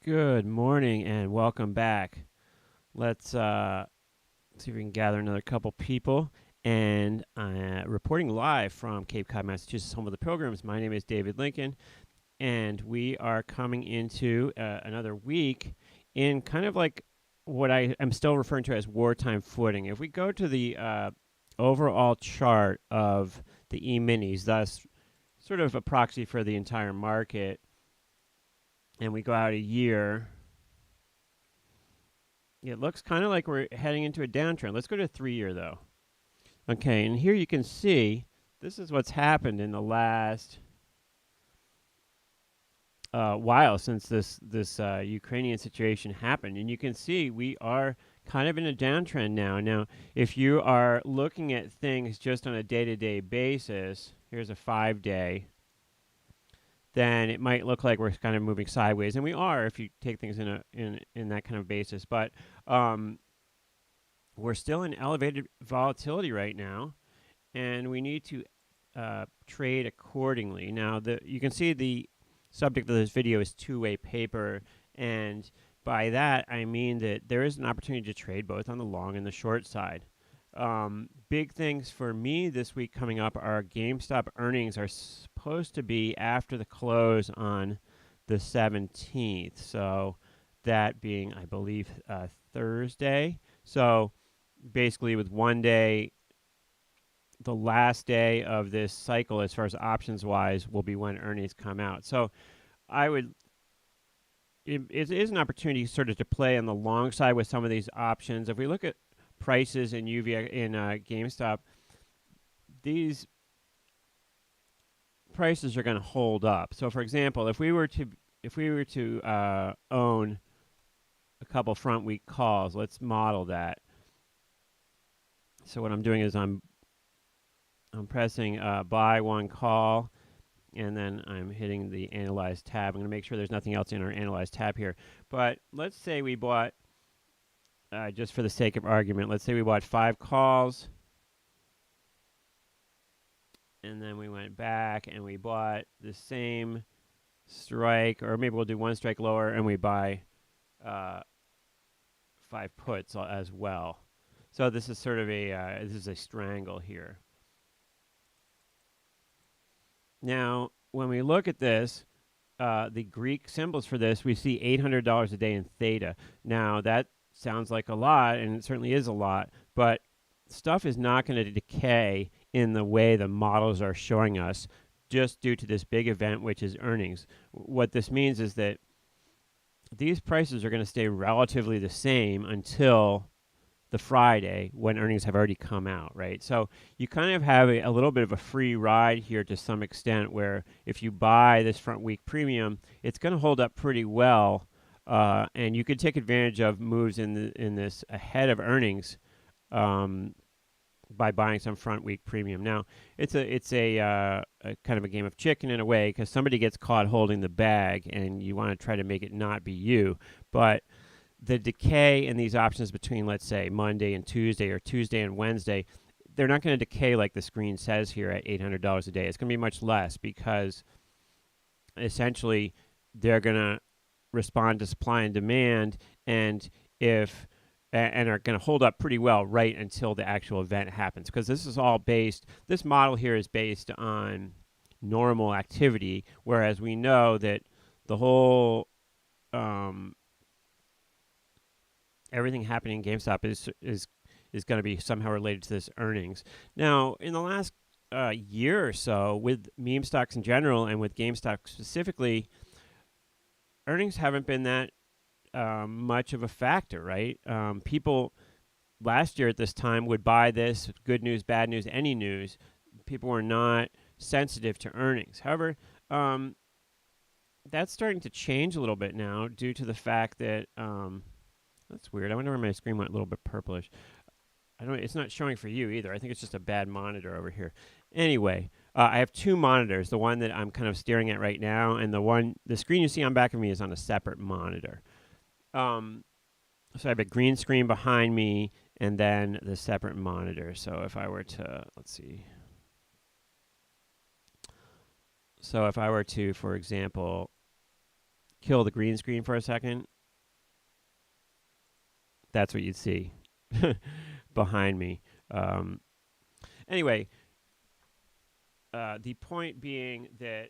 Good morning and welcome back. Let's see if we can gather another couple people. And reporting live from Cape Cod, Massachusetts, home of the Pilgrims. My name is David Lincoln, and we are coming into another week in kind of like what I am still referring to as wartime footing. If we go to the overall chart of the E-minis, thus sort of a proxy for the entire market, and we go out a year, it looks kind of like we're heading into a downtrend. Let's go to 3-year though. Okay, and here you can see this is what's happened in the last while since this Ukrainian situation happened, and you can see we are kind of in a downtrend now. Now, if you are looking at things just on a day-to-day basis, here's a 5-day. Then it might look like we're kind of moving sideways, and we are if you take things in that kind of basis. But we're still in elevated volatility right now, and we need to trade accordingly. Now, you can see the subject of this video is two-way paper, and by that I mean that there is an opportunity to trade both on the long and the short side. Big things for me this week coming up are GameStop earnings are supposed to be after the close on the 17th. So that being, I believe, Thursday. So basically with one day, the last day of this cycle as far as options wise will be when earnings come out. So it is an opportunity sort of to play on the long side with some of these options. If we look at prices in GameStop, these prices are going to hold up. So, for example, if we were to own a couple front week calls, let's model that. So what I'm doing is I'm pressing buy one call, and then I'm hitting the analyze tab. I'm going to make sure there's nothing else in our analyze tab here. But let's say we bought, just for the sake of argument, let's say we bought 5 calls, and then we went back and we bought the same strike, or maybe we'll do 1 strike lower and we buy 5 puts as well. So this is sort of a strangle here. Now, when we look at this, the Greek symbols for this, we see $800 a day in theta. Now, that sounds like a lot, and it certainly is a lot, but stuff is not going to decay in the way the models are showing us just due to this big event, which is earnings. What this means is that these prices are going to stay relatively the same until the Friday when earnings have already come out, right? So you kind of have a little bit of a free ride here to some extent, where if you buy this front week premium, it's going to hold up pretty well, and you could take advantage of moves in this ahead of earnings by buying some front week premium. Now, it's a kind of a game of chicken in a way, because somebody gets caught holding the bag, and you want to try to make it not be you, but the decay in these options between, let's say, Monday and Tuesday or Tuesday and Wednesday, they're not going to decay like the screen says here at $800 a day. It's going to be much less, because essentially they're going to respond to supply and demand, and are going to hold up pretty well right until the actual event happens, because this model here is based on normal activity, whereas we know that the whole everything happening in GameStop is going to be somehow related to this earnings. Now, in the last year or so, with meme stocks in general and with GameStop specifically, earnings haven't been that much of a factor, right? People last year at this time would buy this, good news, bad news, any news. People were not sensitive to earnings. However, that's starting to change a little bit now due to the fact that that's weird. I wonder why my screen went a little bit purplish. It's not showing for you either. I think it's just a bad monitor over here. Anyway, I have 2 monitors. The one that I'm kind of staring at right now, and the screen you see on back of me is on a separate monitor. So I have a green screen behind me, and then the separate monitor. So if I were to, let's see. So if I were to, for example, kill the green screen for a second, that's what you'd see behind me. Anyway, the point being that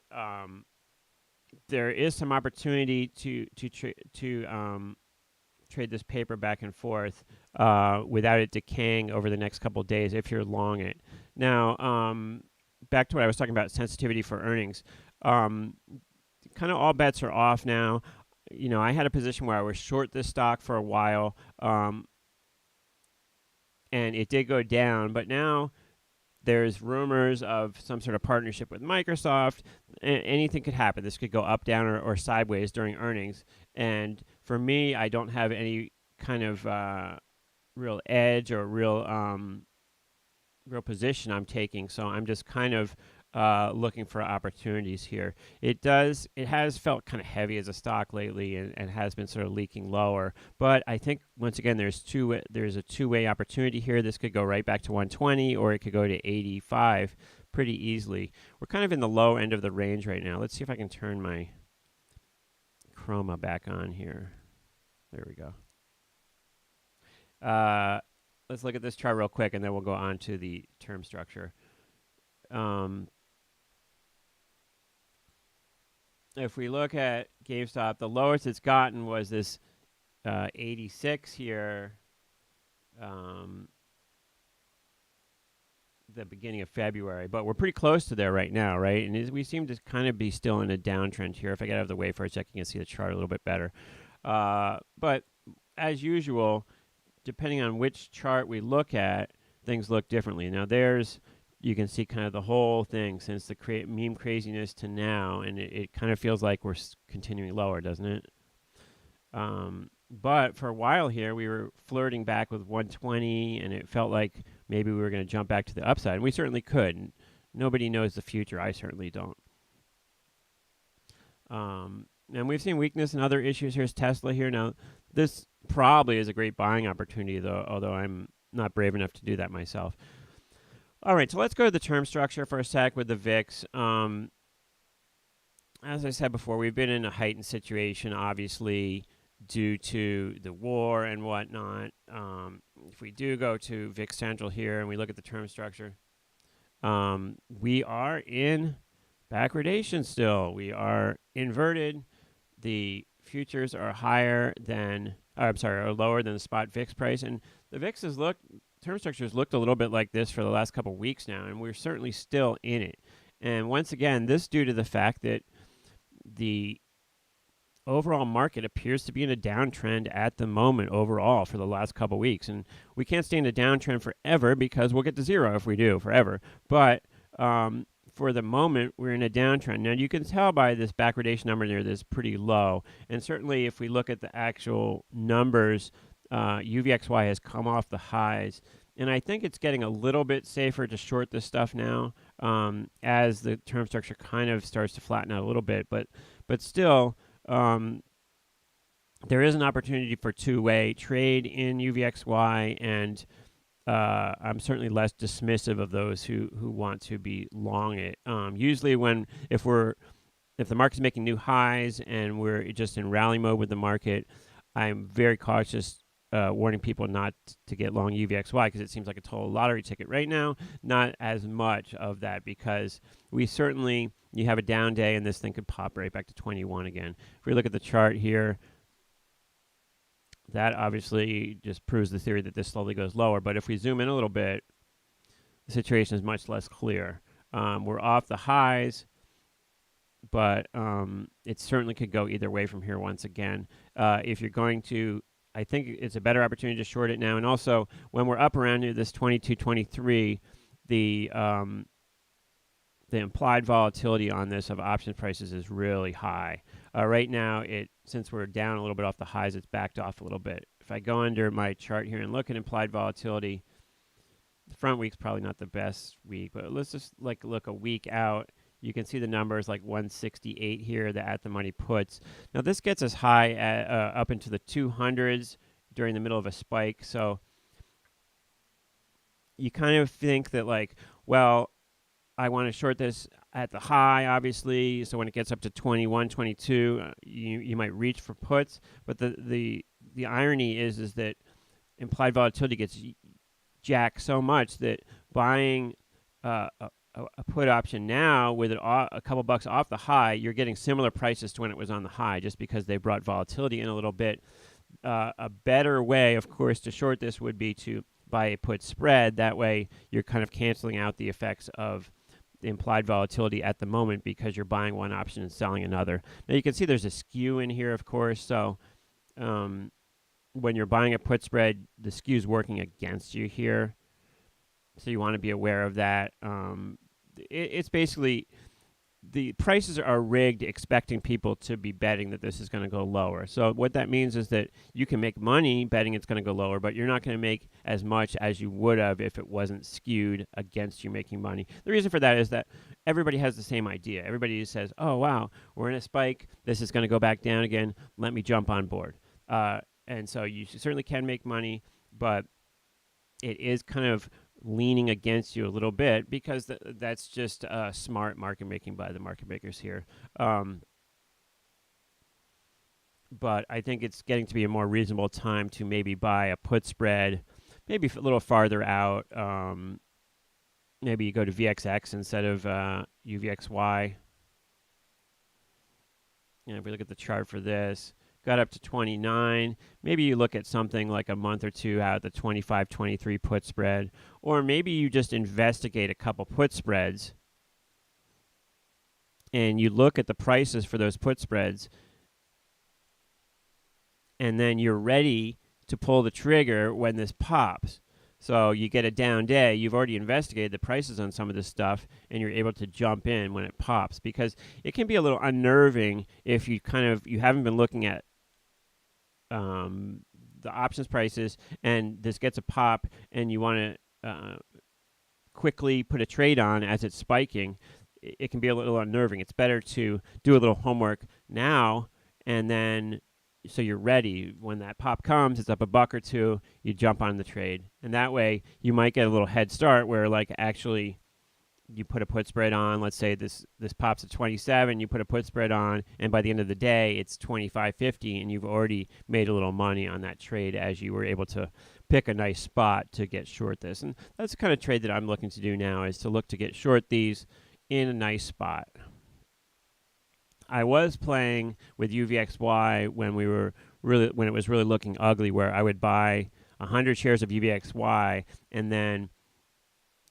there is some opportunity to trade this paper back and forth without it decaying over the next couple of days if you're long it. Now, back to what I was talking about, sensitivity for earnings. Kind of all bets are off now. You know, I had a position where I was short this stock for a while, and it did go down, but now there's rumors of some sort of partnership with Microsoft. Anything could happen. This could go up, down, or sideways during earnings. And for me, I don't have any kind of real edge or real position I'm taking. So I'm just kind of looking for opportunities here. It has felt kind of heavy as a stock lately and has been sort of leaking lower. But I think once again there's a two-way opportunity here. This could go right back to 120 or it could go to 85 pretty easily. We're kind of in the low end of the range right now. Let's see if I can turn my chroma back on here. There we go. Let's look at this chart real quick and then we'll go on to the term structure. If we look at GameStop, the lowest it's gotten was this 86 here, the beginning of February. But we're pretty close to there right now, right? And we seem to kind of be still in a downtrend here. If I get out of the way for a second, you can see the chart a little bit better. But as usual, depending on which chart we look at, things look differently. Now, you can see kind of the whole thing since the meme craziness to now, and it kind of feels like we're continuing lower, doesn't it? But for a while here, we were flirting back with 120, and it felt like maybe we were going to jump back to the upside, and we certainly could. Nobody knows the future. I certainly don't. And we've seen weakness in other issues. Here's Tesla here. Now, this probably is a great buying opportunity, though, although I'm not brave enough to do that myself. All right, so let's go to the term structure for a sec with the VIX. As I said before, we've been in a heightened situation, obviously, due to the war and whatnot. If we do go to VIX Central here and we look at the term structure, we are in backwardation still. We are inverted. The futures are are lower than the spot VIX price, and the VIX term structure has looked a little bit like this for the last couple of weeks now, and we're certainly still in it. And once again, this due to the fact that the overall market appears to be in a downtrend at the moment overall for the last couple of weeks. And we can't stay in a downtrend forever because we'll get to zero if we do forever. But for the moment, we're in a downtrend. Now, you can tell by this backwardation number there that's pretty low. And certainly if we look at the actual numbers, UVXY has come off the highs, and I think it's getting a little bit safer to short this stuff now as the term structure kind of starts to flatten out a little bit. But still, there is an opportunity for two-way trade in UVXY, and I'm certainly less dismissive of those who want to be long it. Usually, if the market's making new highs and we're just in rally mode with the market, I'm very cautious. Warning people not to get long UVXY because it seems like a total lottery ticket right now. Not as much of that because you have a down day and this thing could pop right back to 21 again. If we look at the chart here, that obviously just proves the theory that this slowly goes lower. But if we zoom in a little bit, the situation is much less clear. We're off the highs, but it certainly could go either way from here once again. If you're going to I think it's a better opportunity to short it now. And also, when we're up around near this 22.23, the implied volatility on this of options prices is really high. Right now, since we're down a little bit off the highs, it's backed off a little bit. If I go under my chart here and look at implied volatility, the front week's probably not the best week, but let's just look a week out. You can see the numbers like 168 here, the at-the-money puts. Now, this gets us high up into the 200s during the middle of a spike. So you kind of think that, well, I want to short this. at the high, obviously. So when it gets up to 21, 22, you might reach for puts. But the irony is that implied volatility gets jacked so much that buying a put option now with a couple bucks off the high, you're getting similar prices to when it was on the high, just because they brought volatility in a little bit. A better way, of course, to short this would be to buy a put spread. That way, you're kind of canceling out the effects of the implied volatility at the moment, because you're buying one option and selling another. Now, you can see there's a skew in here, of course. So when you're buying a put spread, the skew is working against you here. So you want to be aware of that. It's basically the prices are rigged, expecting people to be betting that this is going to go lower. So what that means is that you can make money betting it's going to go lower, but you're not going to make as much as you would have if it wasn't skewed against you making money. The reason for that is that everybody has the same idea. Everybody says, oh, wow, we're in a spike. This is going to go back down again. Let me jump on board. And so you certainly can make money, but it is kind of leaning against you a little bit, because that's just smart market making by the market makers here. But I think it's getting to be a more reasonable time to maybe buy a put spread, maybe a little farther out. Maybe you go to VXX instead of UVXY. And if we look at the chart for this, got up to 29. Maybe you look at something like a month or two out, the 25, 23 put spread, or maybe you just investigate a couple put spreads and you look at the prices for those put spreads, and then you're ready to pull the trigger when this pops. So you get a down day, you've already investigated the prices on some of this stuff, and you're able to jump in when it pops, because it can be a little unnerving if you haven't been looking at the options prices, and this gets a pop, and you want to quickly put a trade on as it's spiking. It can be a little unnerving. It's better to do a little homework now, and then so you're ready when that pop comes. It's up a buck or two, you jump on the trade, and that way you might get a little head start where, like, actually you put a put spread on. Let's say this pops at 27, you put a put spread on, and by the end of the day it's 25.50, and you've already made a little money on that trade, as you were able to pick a nice spot to get short this. And that's the kind of trade that I'm looking to do now, is to look to get short these in a nice spot. I was playing with UVXY when it was really looking ugly, where I would buy 100 shares of UVXY and then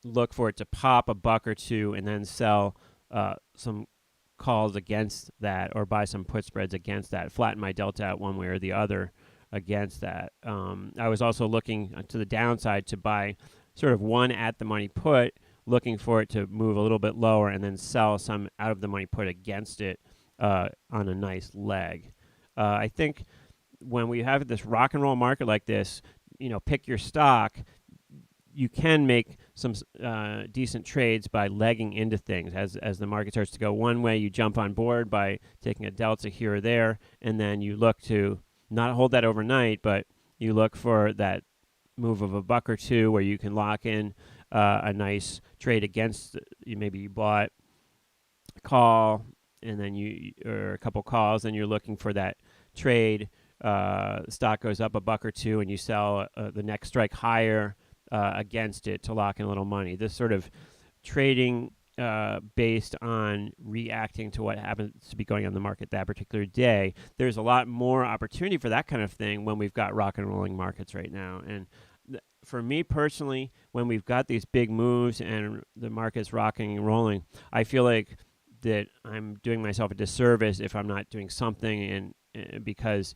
look for it to pop a buck or two, and then sell some calls against that, or buy some put spreads against that, flatten my delta out one way or the other against that. I was also looking to the downside to buy sort of one at the money put, looking for it to move a little bit lower, and then sell some out of the money put against it on a nice leg. I think when we have this rock and roll market like this, pick your stock, you can make some decent trades by legging into things. As the market starts to go one way, you jump on board by taking a delta here or there, and then you look to not hold that overnight, but you look for that move of a buck or two where you can lock in a nice trade against. Maybe you bought a call, and then or a couple calls, and you're looking for that trade. The stock goes up a buck or two, and you sell the next strike higher against it to lock in a little money. This sort of trading based on reacting to what happens to be going on in the market that particular day, there's a lot more opportunity for that kind of thing when we've got rock and rolling markets right now. And for me personally, when we've got these big moves and the market's rocking and rolling, I feel like that I'm doing myself a disservice if I'm not doing something, and because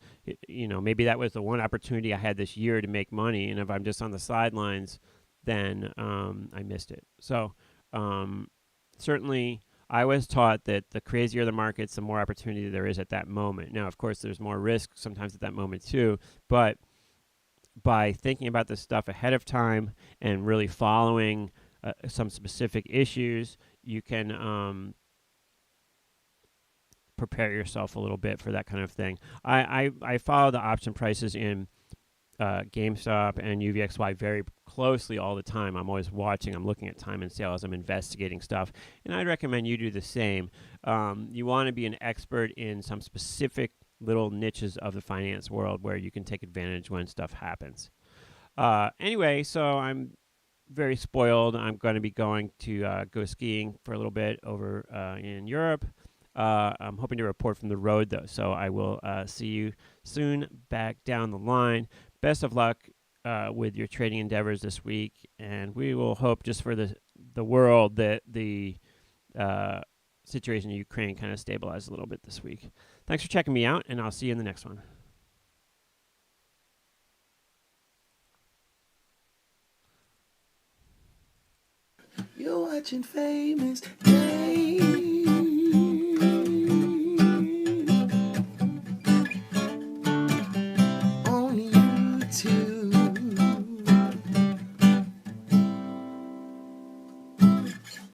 maybe that was the one opportunity I had this year to make money, and if I'm just on the sidelines, then I missed it. So certainly I was taught that the crazier the markets, the more opportunity there is at that moment. Now, of course, there's more risk sometimes at that moment too, but by thinking about this stuff ahead of time and really following some specific issues, you can prepare yourself a little bit for that kind of thing. I follow the option prices in GameStop and UVXY very closely all the time. I'm always watching. I'm looking at time and sales. I'm investigating stuff, and I'd recommend you do the same. You want to be an expert in some specific little niches of the finance world where you can take advantage when stuff happens. Anyway, so I'm very spoiled. I'm going to be going to go skiing for a little bit over in Europe. I'm hoping to report from the road, though, so I will see you soon back down the line. Best of luck with your trading endeavors this week, and we will hope just for the world that the situation in Ukraine kind of stabilizes a little bit this week. Thanks for checking me out, and I'll see you in the next one. You're watching Famous Dave.